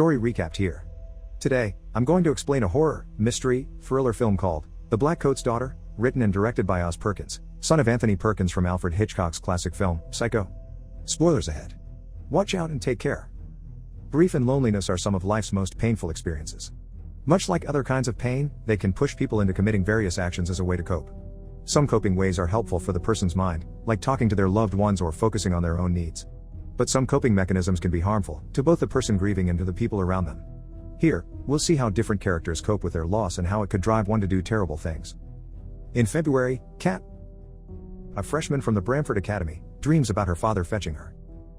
Story recapped here. Today, I'm going to explain a horror, mystery, thriller film called The Black Coat's Daughter, written and directed by Oz Perkins, son of Anthony Perkins from Alfred Hitchcock's classic film, Psycho. Spoilers ahead. Watch out and take care. Grief and loneliness are some of life's most painful experiences. Much like other kinds of pain, they can push people into committing various actions as a way to cope. Some coping ways are helpful for the person's mind, like talking to their loved ones or focusing on their own needs. But some coping mechanisms can be harmful, to both the person grieving and to the people around them. Here, we'll see how different characters cope with their loss and how it could drive one to do terrible things. In February, Kat, a freshman from the Bramford Academy, dreams about her father fetching her.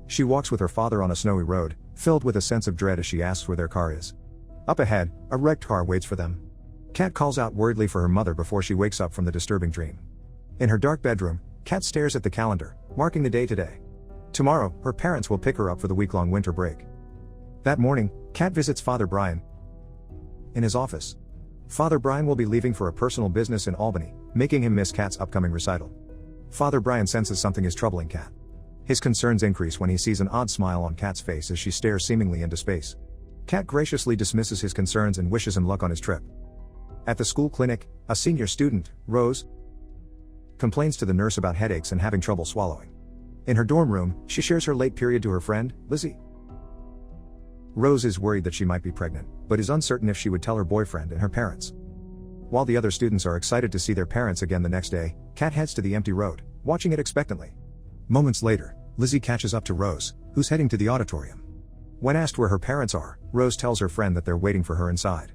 She walks with her father on a snowy road, filled with a sense of dread as she asks where their car is. Up ahead, a wrecked car waits for them. Kat calls out worriedly for her mother before she wakes up from the disturbing dream. In her dark bedroom, Kat stares at the calendar, marking the day today. Tomorrow, her parents will pick her up for the week-long winter break. That morning, Kat visits Father Brian in his office. Father Brian will be leaving for a personal business in Albany, making him miss Kat's upcoming recital. Father Brian senses something is troubling Kat. His concerns increase when he sees an odd smile on Kat's face as she stares seemingly into space. Kat graciously dismisses his concerns and wishes him luck on his trip. At the school clinic, a senior student, Rose, complains to the nurse about headaches and having trouble swallowing. In her dorm room, she shares her late period to her friend, Lizzie. Rose is worried that she might be pregnant, but is uncertain if she would tell her boyfriend and her parents. While the other students are excited to see their parents again the next day, Kat heads to the empty road, watching it expectantly. Moments later, Lizzie catches up to Rose, who's heading to the auditorium. When asked where her parents are, Rose tells her friend that they're waiting for her inside.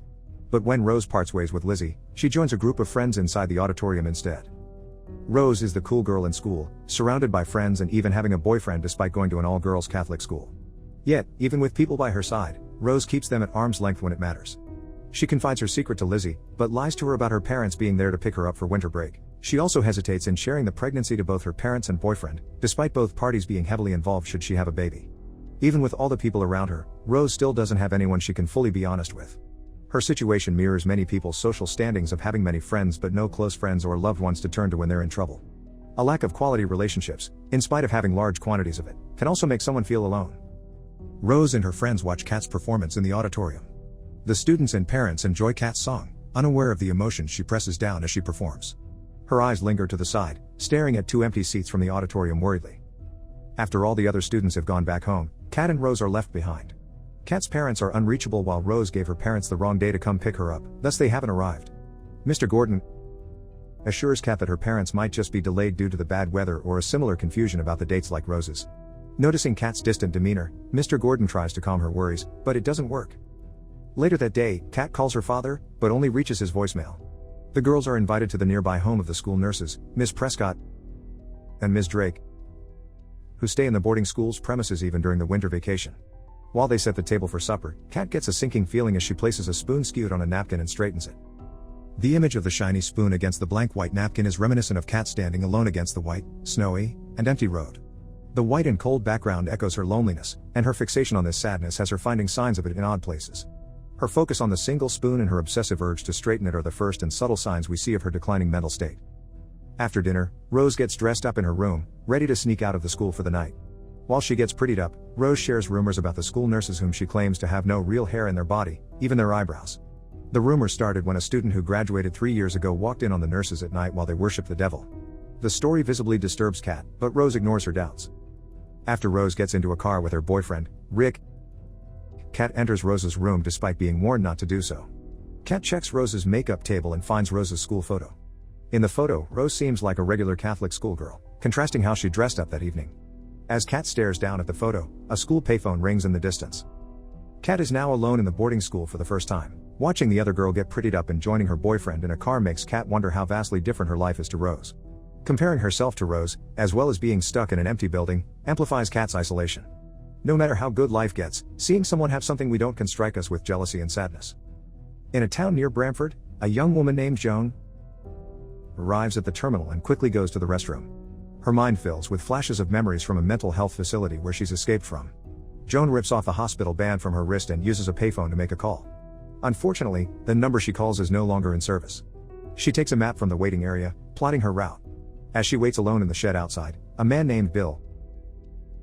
But when Rose parts ways with Lizzie, she joins a group of friends inside the auditorium instead. Rose is the cool girl in school, surrounded by friends and even having a boyfriend despite going to an all-girls Catholic school. Yet, even with people by her side, Rose keeps them at arm's length when it matters. She confides her secret to Lizzie, but lies to her about her parents being there to pick her up for winter break. She also hesitates in sharing the pregnancy to both her parents and boyfriend, despite both parties being heavily involved should she have a baby. Even with all the people around her, Rose still doesn't have anyone she can fully be honest with. Her situation mirrors many people's social standings of having many friends but no close friends or loved ones to turn to when they're in trouble. A lack of quality relationships, in spite of having large quantities of it, can also make someone feel alone. Rose and her friends watch Kat's performance in the auditorium. The students and parents enjoy Kat's song, unaware of the emotions she presses down as she performs. Her eyes linger to the side, staring at two empty seats from the auditorium worriedly. After all the other students have gone back home, Kat and Rose are left behind. Kat's parents are unreachable while Rose gave her parents the wrong day to come pick her up, thus they haven't arrived. Mr. Gordon assures Kat that her parents might just be delayed due to the bad weather or a similar confusion about the dates like Rose's. Noticing Kat's distant demeanor, Mr. Gordon tries to calm her worries, but it doesn't work. Later that day, Kat calls her father, but only reaches his voicemail. The girls are invited to the nearby home of the school nurses, Miss Prescott and Ms. Drake, who stay in the boarding school's premises even during the winter vacation. While they set the table for supper, Kat gets a sinking feeling as she places a spoon skewed on a napkin and straightens it. The image of the shiny spoon against the blank white napkin is reminiscent of Kat standing alone against the white, snowy, and empty road. The white and cold background echoes her loneliness, and her fixation on this sadness has her finding signs of it in odd places. Her focus on the single spoon and her obsessive urge to straighten it are the first and subtle signs we see of her declining mental state. After dinner, Rose gets dressed up in her room, ready to sneak out of the school for the night. While she gets prettied up, Rose shares rumors about the school nurses whom she claims to have no real hair in their body, even their eyebrows. The rumor started when a student who graduated 3 years ago walked in on the nurses at night while they worshiped the devil. The story visibly disturbs Kat, but Rose ignores her doubts. After Rose gets into a car with her boyfriend, Rick, Kat enters Rose's room despite being warned not to do so. Kat checks Rose's makeup table and finds Rose's school photo. In the photo, Rose seems like a regular Catholic schoolgirl, contrasting how she dressed up that evening. As Kat stares down at the photo, a school payphone rings in the distance. Kat is now alone in the boarding school for the first time. Watching the other girl get prettied up and joining her boyfriend in a car makes Kat wonder how vastly different her life is to Rose. Comparing herself to Rose, as well as being stuck in an empty building, amplifies Kat's isolation. No matter how good life gets, seeing someone have something we don't can strike us with jealousy and sadness. In a town near Bramford, a young woman named Joan arrives at the terminal and quickly goes to the restroom. Her mind fills with flashes of memories from a mental health facility where she's escaped from. Joan rips off the hospital band from her wrist and uses a payphone to make a call. Unfortunately, the number she calls is no longer in service. She takes a map from the waiting area, plotting her route. As she waits alone in the shed outside, a man named Bill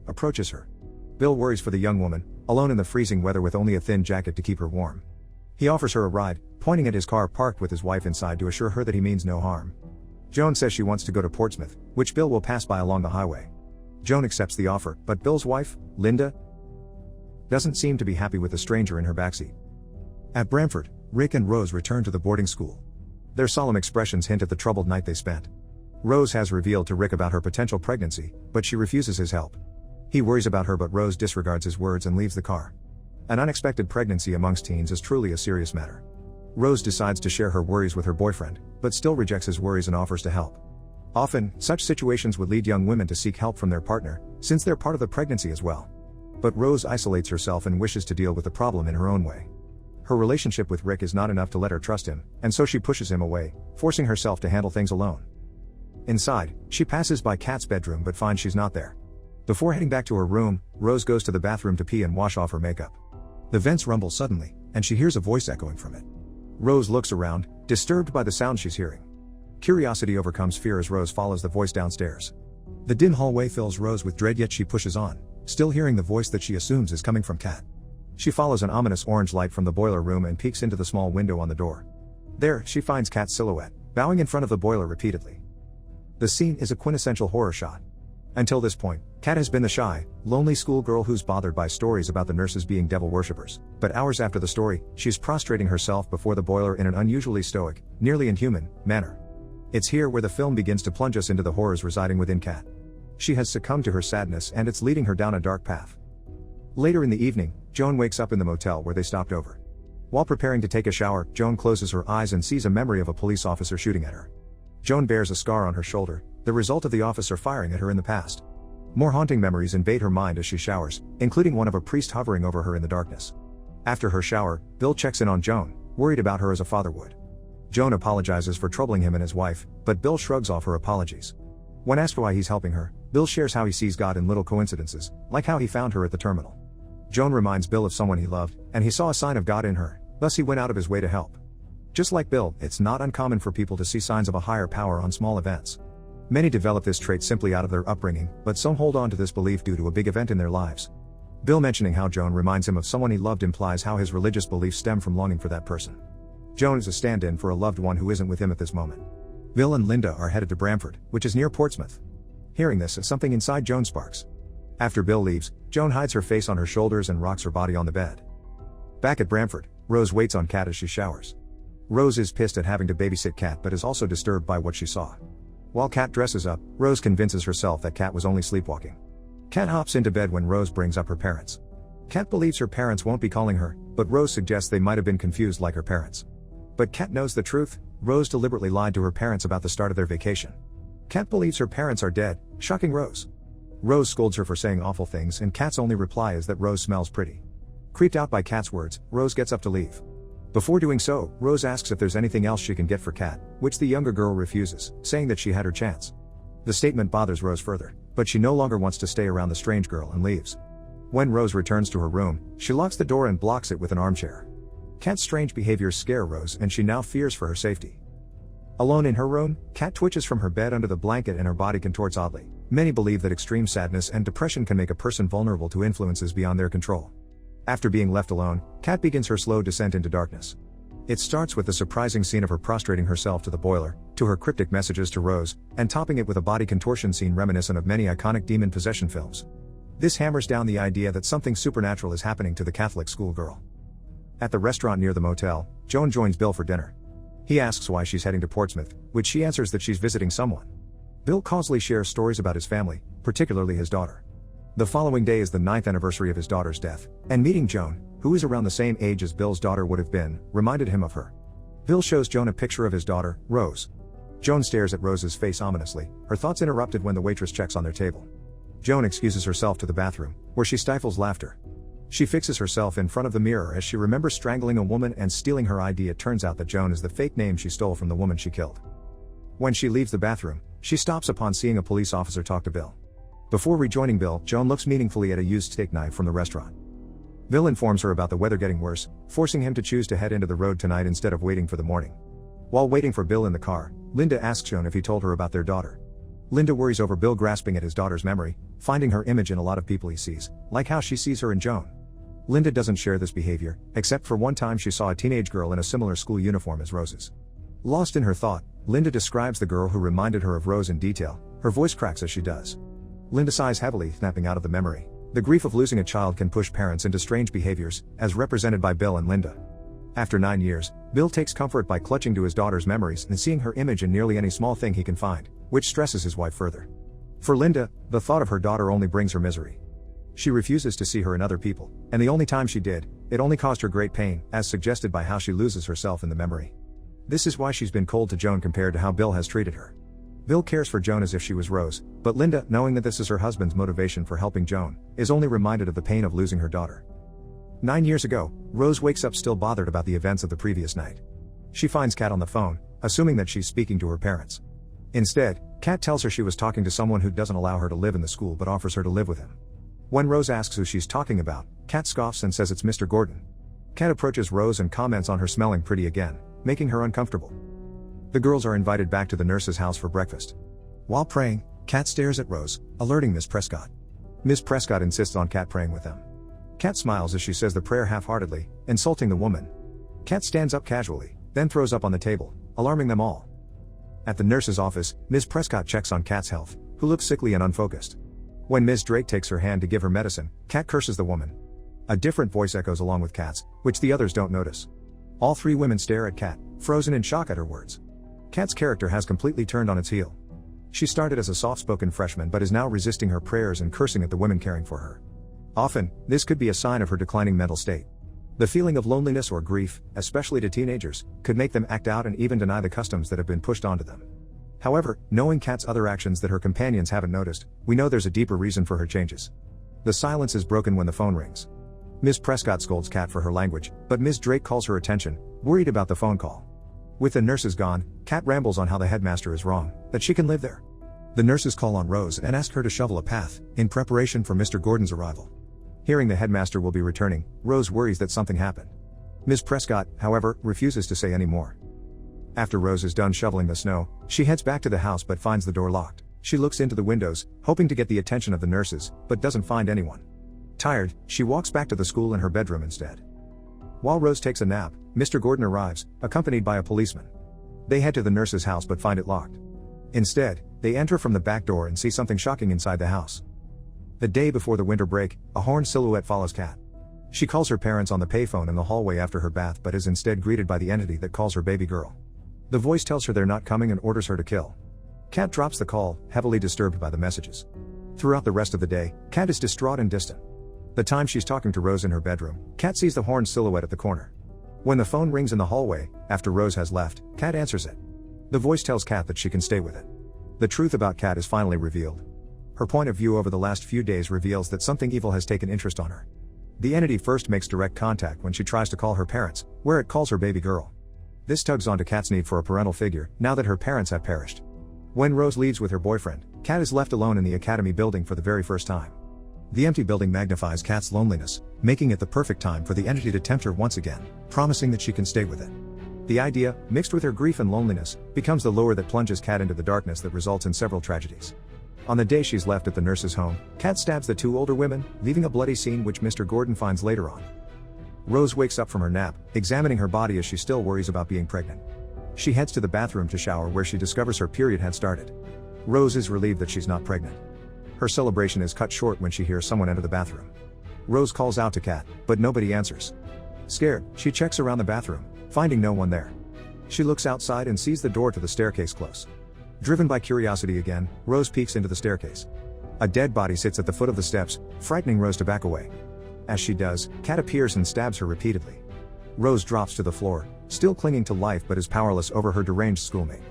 approaches her. Bill worries for the young woman, alone in the freezing weather with only a thin jacket to keep her warm. He offers her a ride, pointing at his car parked with his wife inside to assure her that he means no harm. Joan says she wants to go to Portsmouth, which Bill will pass by along the highway. Joan accepts the offer, but Bill's wife, Linda, doesn't seem to be happy with the stranger in her backseat. At Bramford, Rick and Rose return to the boarding school. Their solemn expressions hint at the troubled night they spent. Rose has revealed to Rick about her potential pregnancy, but she refuses his help. He worries about her, but Rose disregards his words and leaves the car. An unexpected pregnancy amongst teens is truly a serious matter. Rose decides to share her worries with her boyfriend, but still rejects his worries and offers to help. Often, such situations would lead young women to seek help from their partner, since they're part of the pregnancy as well. But Rose isolates herself and wishes to deal with the problem in her own way. Her relationship with Rick is not enough to let her trust him, and so she pushes him away, forcing herself to handle things alone. Inside, she passes by Kat's bedroom but finds she's not there. Before heading back to her room, Rose goes to the bathroom to pee and wash off her makeup. The vents rumble suddenly, and she hears a voice echoing from it. Rose looks around, disturbed by the sound she's hearing. Curiosity overcomes fear as Rose follows the voice downstairs. The dim hallway fills Rose with dread, yet she pushes on, still hearing the voice that she assumes is coming from Kat. She follows an ominous orange light from the boiler room and peeks into the small window on the door. There, she finds Kat's silhouette, bowing in front of the boiler repeatedly. The scene is a quintessential horror shot. Until this point, Kat has been the shy, lonely schoolgirl who's bothered by stories about the nurses being devil worshippers. But hours after the story, she's prostrating herself before the boiler in an unusually stoic, nearly inhuman, manner. It's here where the film begins to plunge us into the horrors residing within Kat. She has succumbed to her sadness and it's leading her down a dark path. Later in the evening, Joan wakes up in the motel where they stopped over. While preparing to take a shower, Joan closes her eyes and sees a memory of a police officer shooting at her. Joan bears a scar on her shoulder, the result of the officer firing at her in the past. More haunting memories invade her mind as she showers, including one of a priest hovering over her in the darkness. After her shower, Bill checks in on Joan, worried about her as a father would. Joan apologizes for troubling him and his wife, but Bill shrugs off her apologies. When asked why he's helping her, Bill shares how he sees God in little coincidences, like how he found her at the terminal. Joan reminds Bill of someone he loved, and he saw a sign of God in her, thus he went out of his way to help. Just like Bill, it's not uncommon for people to see signs of a higher power on small events. Many develop this trait simply out of their upbringing, but some hold on to this belief due to a big event in their lives. Bill mentioning how Joan reminds him of someone he loved implies how his religious beliefs stem from longing for that person. Joan is a stand-in for a loved one who isn't with him at this moment. Bill and Linda are headed to Bramford, which is near Portsmouth. Hearing this, something inside Joan sparks. After Bill leaves, Joan hides her face on her shoulders and rocks her body on the bed. Back at Bramford, Rose waits on Kat as she showers. Rose is pissed at having to babysit Kat but is also disturbed by what she saw. While Kat dresses up, Rose convinces herself that Kat was only sleepwalking. Kat hops into bed when Rose brings up her parents. Kat believes her parents won't be calling her, but Rose suggests they might have been confused like her parents. But Kat knows the truth. Rose deliberately lied to her parents about the start of their vacation. Kat believes her parents are dead, shocking Rose. Rose scolds her for saying awful things and Kat's only reply is that Rose smells pretty. Creeped out by Kat's words, Rose gets up to leave. Before doing so, Rose asks if there's anything else she can get for Kat, which the younger girl refuses, saying that she had her chance. The statement bothers Rose further, but she no longer wants to stay around the strange girl and leaves. When Rose returns to her room, she locks the door and blocks it with an armchair. Kat's strange behaviors scare Rose and she now fears for her safety. Alone in her room, Kat twitches from her bed under the blanket and her body contorts oddly. Many believe that extreme sadness and depression can make a person vulnerable to influences beyond their control. After being left alone, Kat begins her slow descent into darkness. It starts with the surprising scene of her prostrating herself to the boiler, to her cryptic messages to Rose, and topping it with a body contortion scene reminiscent of many iconic demon possession films. This hammers down the idea that something supernatural is happening to the Catholic schoolgirl. At the restaurant near the motel, Joan joins Bill for dinner. He asks why she's heading to Portsmouth, which she answers that she's visiting someone. Bill causally shares stories about his family, particularly his daughter. The following day is the 9th anniversary of his daughter's death, and meeting Joan, who is around the same age as Bill's daughter would have been, reminded him of her. Bill shows Joan a picture of his daughter, Rose. Joan stares at Rose's face ominously, her thoughts interrupted when the waitress checks on their table. Joan excuses herself to the bathroom, where she stifles laughter. She fixes herself in front of the mirror as she remembers strangling a woman and stealing her ID. It turns out that Joan is the fake name she stole from the woman she killed. When she leaves the bathroom, she stops upon seeing a police officer talk to Bill. Before rejoining Bill, Joan looks meaningfully at a used steak knife from the restaurant. Bill informs her about the weather getting worse, forcing him to choose to head into the road tonight instead of waiting for the morning. While waiting for Bill in the car, Linda asks Joan if he told her about their daughter. Linda worries over Bill grasping at his daughter's memory, finding her image in a lot of people he sees, like how she sees her in Joan. Linda doesn't share this behavior, except for one time she saw a teenage girl in a similar school uniform as Rose's. Lost in her thought, Linda describes the girl who reminded her of Rose in detail. Her voice cracks as she does. Linda sighs heavily, snapping out of the memory. The grief of losing a child can push parents into strange behaviors, as represented by Bill and Linda. After 9 years, Bill takes comfort by clutching to his daughter's memories and seeing her image in nearly any small thing he can find, which stresses his wife further. For Linda, the thought of her daughter only brings her misery. She refuses to see her in other people, and the only time she did, it only caused her great pain, as suggested by how she loses herself in the memory. This is why she's been cold to Joan compared to how Bill has treated her. Bill cares for Joan as if she was Rose, but Linda, knowing that this is her husband's motivation for helping Joan, is only reminded of the pain of losing her daughter. 9 years ago, Rose wakes up still bothered about the events of the previous night. She finds Kat on the phone, assuming that she's speaking to her parents. Instead, Kat tells her she was talking to someone who doesn't allow her to live in the school but offers her to live with him. When Rose asks who she's talking about, Kat scoffs and says it's Mr. Gordon. Kat approaches Rose and comments on her smelling pretty again, making her uncomfortable. The girls are invited back to the nurse's house for breakfast. While praying, Kat stares at Rose, alerting Miss Prescott. Miss Prescott insists on Kat praying with them. Kat smiles as she says the prayer half-heartedly, insulting the woman. Kat stands up casually, then throws up on the table, alarming them all. At the nurse's office, Miss Prescott checks on Kat's health, who looks sickly and unfocused. When Ms. Drake takes her hand to give her medicine, Kat curses the woman. A different voice echoes along with Kat's, which the others don't notice. All three women stare at Kat, frozen in shock at her words. Kat's character has completely turned on its heel. She started as a soft-spoken freshman but is now resisting her prayers and cursing at the women caring for her. Often, this could be a sign of her declining mental state. The feeling of loneliness or grief, especially to teenagers, could make them act out and even deny the customs that have been pushed onto them. However, knowing Kat's other actions that her companions haven't noticed, we know there's a deeper reason for her changes. The silence is broken when the phone rings. Ms. Prescott scolds Kat for her language, but Ms. Drake calls her attention, worried about the phone call. With the nurses gone, Kat rambles on how the headmaster is wrong, that she can live there. The nurses call on Rose and ask her to shovel a path, in preparation for Mr. Gordon's arrival. Hearing the headmaster will be returning, Rose worries that something happened. Ms. Prescott, however, refuses to say any more. After Rose is done shoveling the snow, she heads back to the house but finds the door locked. She looks into the windows, hoping to get the attention of the nurses, but doesn't find anyone. Tired, she walks back to the school in her bedroom instead. While Rose takes a nap, Mr. Gordon arrives, accompanied by a policeman. They head to the nurse's house but find it locked. Instead, they enter from the back door and see something shocking inside the house. The day before the winter break, a horned silhouette follows Kat. She calls her parents on the payphone in the hallway after her bath but is instead greeted by the entity that calls her baby girl. The voice tells her they're not coming and orders her to kill. Kat drops the call, heavily disturbed by the messages. Throughout the rest of the day, Kat is distraught and distant. The time she's talking to Rose in her bedroom, Kat sees the horned silhouette at the corner. When the phone rings in the hallway, after Rose has left, Kat answers it. The voice tells Kat that she can stay with it. The truth about Kat is finally revealed. Her point of view over the last few days reveals that something evil has taken interest on her. The entity first makes direct contact when she tries to call her parents, where it calls her baby girl. This tugs onto Kat's need for a parental figure, now that her parents have perished. When Rose leaves with her boyfriend, Kat is left alone in the academy building for the very first time. The empty building magnifies Kat's loneliness, making it the perfect time for the entity to tempt her once again, promising that she can stay with it. The idea, mixed with her grief and loneliness, becomes the lure that plunges Kat into the darkness that results in several tragedies. On the day she's left at the nurse's home, Kat stabs the two older women, leaving a bloody scene which Mr. Gordon finds later on. Rose wakes up from her nap, examining her body as she still worries about being pregnant. She heads to the bathroom to shower where she discovers her period had started. Rose is relieved that she's not pregnant. Her celebration is cut short when she hears someone enter the bathroom. Rose calls out to Kat, but nobody answers. Scared, she checks around the bathroom, finding no one there. She looks outside and sees the door to the staircase close. Driven by curiosity again, Rose peeks into the staircase. A dead body sits at the foot of the steps, frightening Rose to back away. As she does, Kat appears and stabs her repeatedly. Rose drops to the floor, still clinging to life but is powerless over her deranged schoolmate.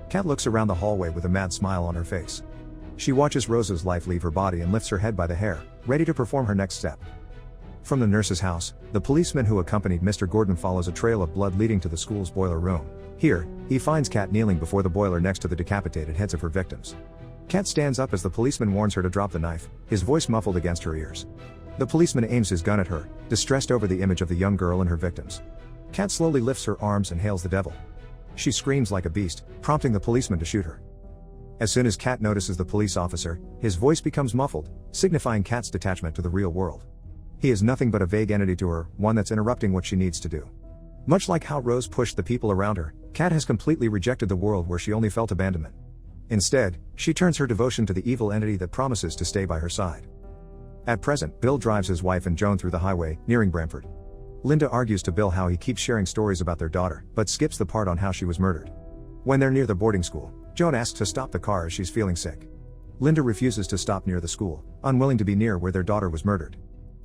Kat looks around the hallway with a mad smile on her face. She watches Rose's life leave her body and lifts her head by the hair, ready to perform her next step. From the nurse's house, the policeman who accompanied Mr. Gordon follows a trail of blood leading to the school's boiler room. Here, he finds Kat kneeling before the boiler next to the decapitated heads of her victims. Kat stands up as the policeman warns her to drop the knife, his voice muffled against her ears. The policeman aims his gun at her, distressed over the image of the young girl and her victims. Kat slowly lifts her arms and hails the devil. She screams like a beast, prompting the policeman to shoot her. As soon as Kat notices the police officer, his voice becomes muffled, signifying Kat's detachment to the real world. He is nothing but a vague entity to her, one that's interrupting what she needs to do. Much like how Rose pushed the people around her, Kat has completely rejected the world where she only felt abandonment. Instead, she turns her devotion to the evil entity that promises to stay by her side. At present, Bill drives his wife and Joan through the highway, nearing Bramford. Linda argues to Bill how he keeps sharing stories about their daughter, but skips the part on how she was murdered. When they're near the boarding school, Joan asks to stop the car as she's feeling sick. Linda refuses to stop near the school, unwilling to be near where their daughter was murdered.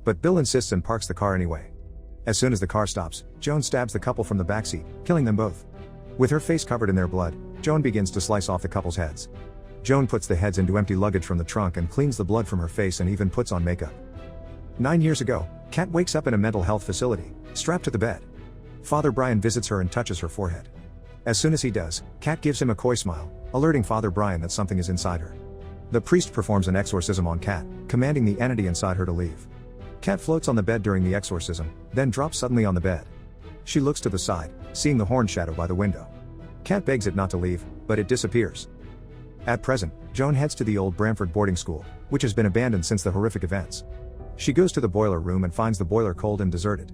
But Bill insists and parks the car anyway. As soon as the car stops, Joan stabs the couple from the backseat, killing them both. With her face covered in their blood, Joan begins to slice off the couple's heads. Joan puts the heads into empty luggage from the trunk and cleans the blood from her face and even puts on makeup. 9 years ago, Kat wakes up in a mental health facility, strapped to the bed. Father Brian visits her and touches her forehead. As soon as he does, Kat gives him a coy smile, alerting Father Brian that something is inside her. The priest performs an exorcism on Kat, commanding the entity inside her to leave. Kat floats on the bed during the exorcism, then drops suddenly on the bed. She looks to the side, seeing the horn shadow by the window. Kat begs it not to leave, but it disappears. At present, Joan heads to the old Bramford boarding school, which has been abandoned since the horrific events. She goes to the boiler room and finds the boiler cold and deserted.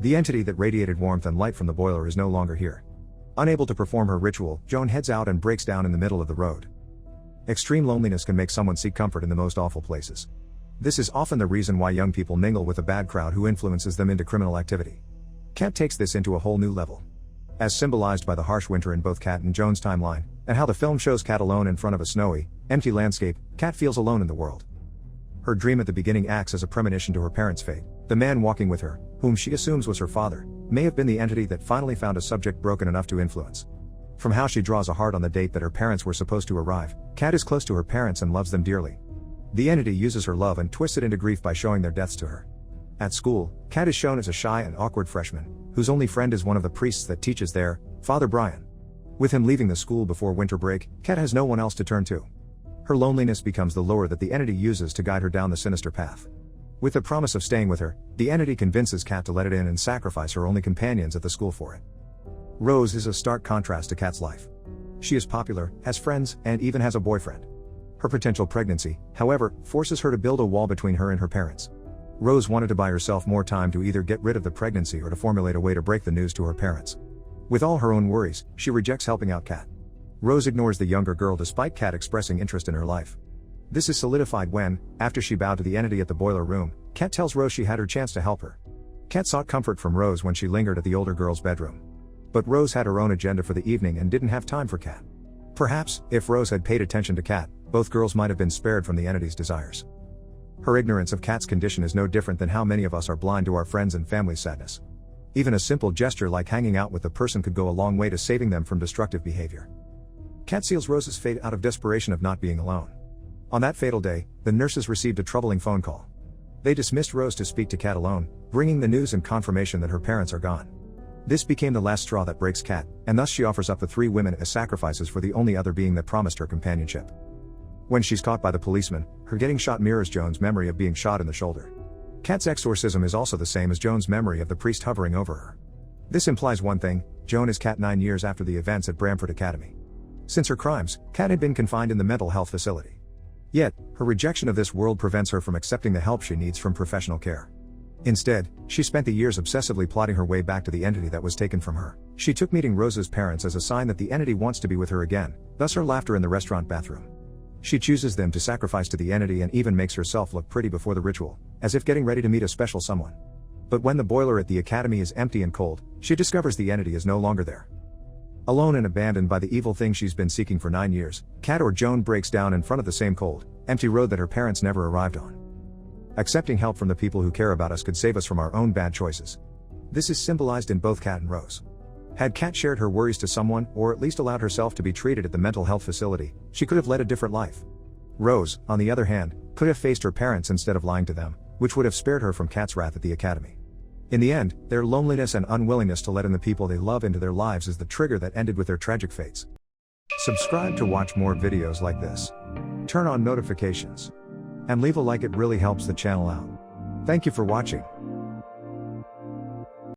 The entity that radiated warmth and light from the boiler is no longer here. Unable to perform her ritual, Joan heads out and breaks down in the middle of the road. Extreme loneliness can make someone seek comfort in the most awful places. This is often the reason why young people mingle with a bad crowd who influences them into criminal activity. Kat takes this into a whole new level. As symbolized by the harsh winter in both Kat and Joan's timeline, and how the film shows Kat alone in front of a snowy, empty landscape, Kat feels alone in the world. Her dream at the beginning acts as a premonition to her parents' fate. The man walking with her, whom she assumes was her father, may have been the entity that finally found a subject broken enough to influence. From how she draws a heart on the date that her parents were supposed to arrive, Kat is close to her parents and loves them dearly. The entity uses her love and twists it into grief by showing their deaths to her. At school, Kat is shown as a shy and awkward freshman, whose only friend is one of the priests that teaches there, Father Brian. With him leaving the school before winter break, Kat has no one else to turn to. Her loneliness becomes the lure that the entity uses to guide her down the sinister path. With the promise of staying with her, the entity convinces Kat to let it in and sacrifice her only companions at the school for it. Rose is a stark contrast to Kat's life. She is popular, has friends, and even has a boyfriend. Her potential pregnancy, however, forces her to build a wall between her and her parents. Rose wanted to buy herself more time to either get rid of the pregnancy or to formulate a way to break the news to her parents. With all her own worries, she rejects helping out Kat. Rose ignores the younger girl despite Kat expressing interest in her life. This is solidified when, after she bowed to the entity at the boiler room, Kat tells Rose she had her chance to help her. Kat sought comfort from Rose when she lingered at the older girl's bedroom. But Rose had her own agenda for the evening and didn't have time for Kat. Perhaps, if Rose had paid attention to Kat, both girls might have been spared from the entity's desires. Her ignorance of Kat's condition is no different than how many of us are blind to our friends' and family's sadness. Even a simple gesture like hanging out with the person could go a long way to saving them from destructive behavior. Kat seals Rose's fate out of desperation of not being alone. On that fatal day, the nurses received a troubling phone call. They dismissed Rose to speak to Kat alone, bringing the news and confirmation that her parents are gone. This became the last straw that breaks Kat, and thus she offers up the 3 women as sacrifices for the only other being that promised her companionship. When she's caught by the policeman, her getting shot mirrors Joan's memory of being shot in the shoulder. Kat's exorcism is also the same as Joan's memory of the priest hovering over her. This implies one thing: Joan is Kat 9 years after the events at Bramford Academy. Since her crimes, Kat had been confined in the mental health facility. Yet, her rejection of this world prevents her from accepting the help she needs from professional care. Instead, she spent the years obsessively plotting her way back to the entity that was taken from her. She took meeting Rose's parents as a sign that the entity wants to be with her again, thus her laughter in the restaurant bathroom. She chooses them to sacrifice to the entity and even makes herself look pretty before the ritual, as if getting ready to meet a special someone. But when the boiler at the academy is empty and cold, she discovers the entity is no longer there. Alone and abandoned by the evil thing she's been seeking for 9 years, Kat or Joan breaks down in front of the same cold, empty road that her parents never arrived on. Accepting help from the people who care about us could save us from our own bad choices. This is symbolized in both Kat and Rose. Had Kat shared her worries to someone, or at least allowed herself to be treated at the mental health facility, she could have led a different life. Rose, on the other hand, could have faced her parents instead of lying to them, which would have spared her from Kat's wrath at the academy. In the end, their loneliness and unwillingness to let in the people they love into their lives is the trigger that ended with their tragic fates. Subscribe to watch more videos like this. Turn on notifications. And leave a like, it really helps the channel out. Thank you for watching.